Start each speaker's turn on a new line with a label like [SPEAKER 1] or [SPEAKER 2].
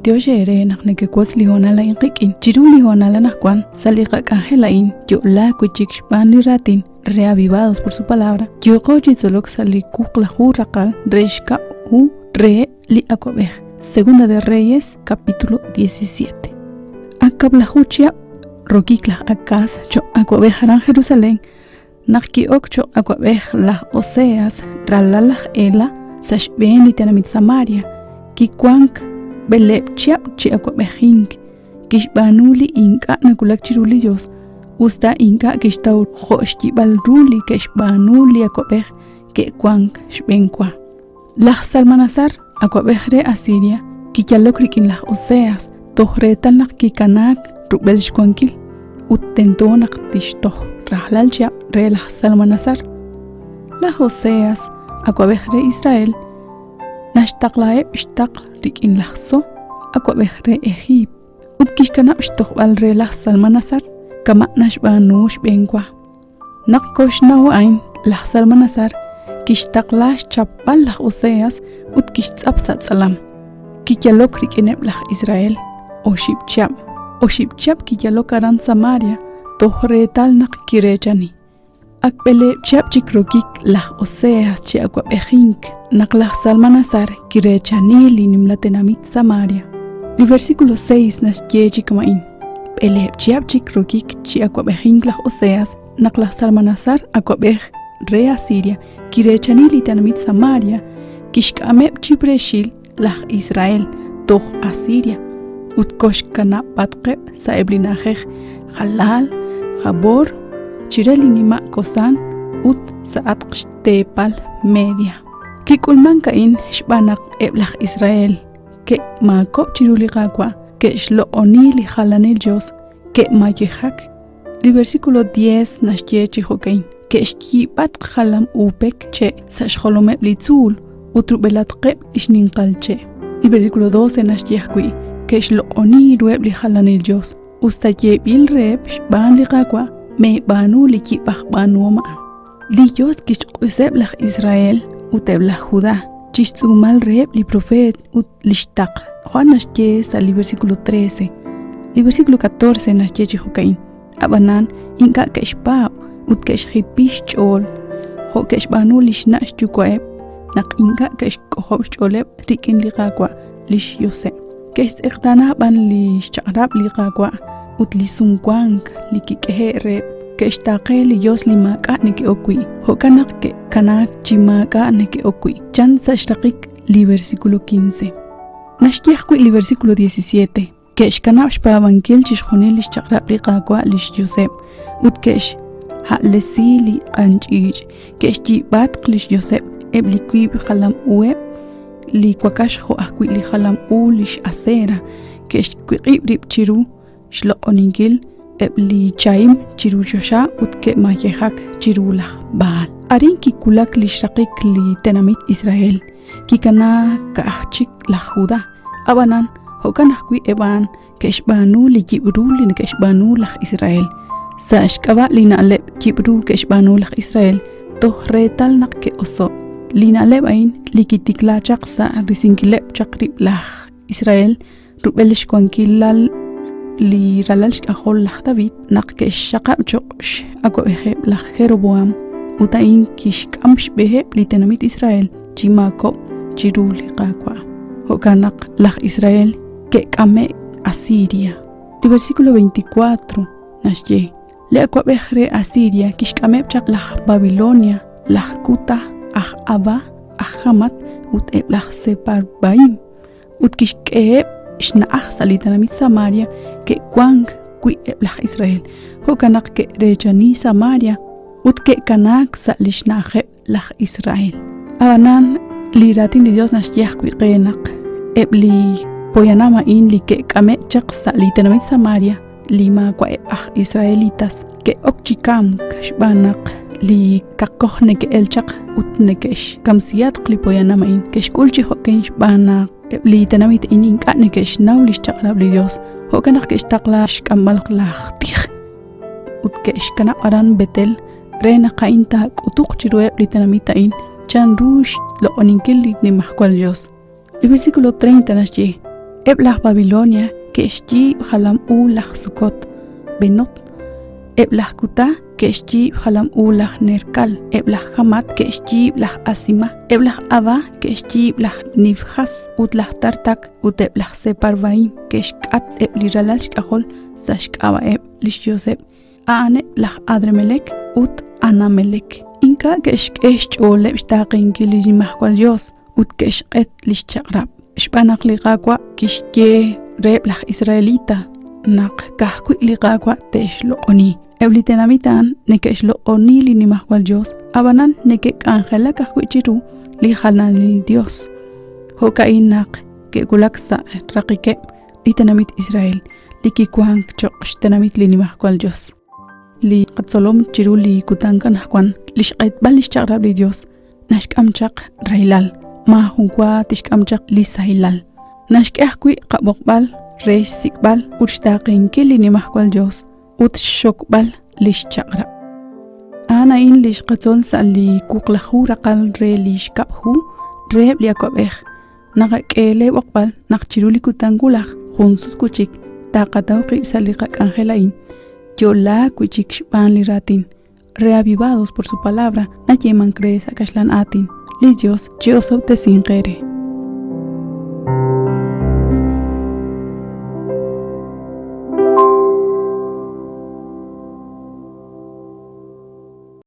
[SPEAKER 1] 28 re nakne kwas lihona la inqikin chiru lihona la nakwan saliqa kahelain yo la kuchik shpan ratin reavivados por su palabra yo koji zolok sali kukla huraqal reshka u re li akobeh. Segunda de Reyes capítulo 17. Akabla huchia rokikla akas cho akobeh ran Jerusalén nakki okcho akobeh la Oseas ralalah ela sashben litanamit Samaria kikwank belep chiap chi akwabehink kishbanuli inka nakulak chirulillos usta inka kishtau khoshti balruli kishbanuli akwabeh ke kwank shbenkwa lah Salmanasar akwabehre Asiria kichalokrikin lah Oseas tohretal nak kikanak rubel shkwankil uttentonak tishtoh rahlal chiap re lah Salmanasar lah Oseas akwabehre Israel nashtaqlaeb ishtaq rikin lahso akwabehre Egip ubkishkanab ishtoqbal re lah Salmanasar kama nashbanu shbenkwa naqkoshnaw ain lah Salmanasar kishtaqlash chappal lah Oseas utkishtzabsat salam kichalok rikineb lah Israel oshibchab kichalokaran Samaria tohretal naq kirechani akbele chapchikrokik lah Oseas chi akwabehink naklah Salmanasar kirechani linimlatenamit Samaria. El versículo 6 nas yechikamain bele chapchikrokik chi akwabehink lah Oseas naklah Salmanasar akwabeh re Asiria kirechani litanamit Samaria kishkameb chibreshil lah Israel toh Asiria utkoshkana patqeb saeblinajej halal jabor chirelinima kosan ut saatqshtepal media kikulman kain shbanak eblah Israel ke makob chiruliqaqwa ke shlooni li halanil Dios ke mayehak. El versículo 10 nashyechi hokain ke shkibat halam upek che sashholome blitzul utrubelatqeb ishninqalche. El versículo 12 nashyehkwi ke shlooni rueb li halanil Dios ustayebil reb shban liqaqwa me banu liki banu ma li Dios kishquseb lah Israel uteblah Judá chistzumal reb li profet ut lishtaq Juan nashye sal versículo 13 li versículo 14 nashye chihokain abanan inka keshpa ut keshhipish chol ho keshbanu lishnash chukoeb nak inka keshkohob choleb rikin liqaqwa lish yose kestiqtana ban li chaqrab liqaqwa ut lisungwank likikehe reb keshtaqe li Dios limaka neke okui hokanak ke kanak chimaka neke okui chan sashtaqik li versículo 15 nashyahkui li versículo 17 kesh kanab shpabankil chishkhonil chaqrab liqaqwa lish Yosef utkesh halesi li qanchij kesh jibat lish Yosef eblikui khalam ueb li kwakash ho akui li khalam u lish asera kesh qiqib rib chiru shloqoninkil ebli chaim chiru josha utke mayehak chirulah baal arin kikulak li shaqik li tenamit Israel kikana kahchik la Judá abanan hokanahkui eban keshbanu li jibru li keshbanu lah Israel sashkaba li naleb jibru keshbanu lah Israel tohretal nakke oso li naleb ain li kitikla chaqsa risinkileb chakrib lah Israel rubelish kwankilal li ralalsh ahol lah David nakke shaqab choqsh akoeheb lah Jeroboam utain kishkamsh beheb li tenamit Israel chimakob chirul liqaqwa hokanak lah Israel ke kame Asiria. El versículo 24 nashye le akwabehre Asiria kishkameb chaq lah Babilonia lah Kuta Aba Hamat ut eblah Separbaim ut kishkeb shnaah salitanamit Samaria ke kwang kui eblah Israel hokanak ke rechani Samaria ut ke kanak salishnahe lah Israel abanan li ratin Dios nashyah kui qenak ebli poyanama in li ke kame chaq salitanamit Samaria lima kwa Israelitas ke okchikam kashbanak li kakohne ke elchaq utnekesh kamsiyat qli poyanama in keshkulchi hokensh banak li tanamit inin kane kesh naulish chaqrab li Dios hokanak kesh taqlash kamal qlahtih ut kesh kana aran Betel rena qainta utuq chirueb li tanamita in chan rush lo oninkil ni mahkwal Dios. El versículo 30 nashye Eblah Babilonia ke'xji b'jalam laj Sukot Benot. Eblah Kuta ke'xji b'jalam laj Nerkal. Eblah Hamat ke'xji b'laj Asima. Eblah Aba ke'xji b'laj Nifjas ut laj Tartak ut eblah Separvaim ke'xk'at li ralal xk'ajol sa xk'aba lix Yosef. A'ane laj Adremelec ut Anamelec. Inka ke'xk'ex ch'oleb xtaqinki li mahkwal Dios ut ke'xq'et lix chaqrab. Xb'anaq li qakwa kixye reb laj Israelita naq kajkwi li qakwa te'xloq'oni. Ebli tenamitan neke'xloq'oni li nimahkwal Dios abanan nekek'anjela kajkwi chiru li jalnan li Dios. Joka'in naq ke'kulak sa raqikeb li tenamit Israel li kikwan kchoq xtenamit li nimahkwal Dios. Li qatzolom chiru li kutankan najkwan li xq'etb'al lix chaqrab li Dios naxk'amchaq raylal ma junkwa tixk'amchaq li saylal. Naxk'ejkwi qaboqb'al rex sikb'al ut xtaqinki li nimahkwal Dios ut xokb'al lix chaqrab. Anain lix qatzol sa li kuqlaju raqal re li xkabju reb li akwab'ej naqak'ele boqb'al naq chiru li kutankulaj junsut kuchik taqataw qib sa li qak'anjelain yola kuchik xb'an li ratin reavivados por su palabra na yeman crees akaxlan atin li Dios Dios te sin qere.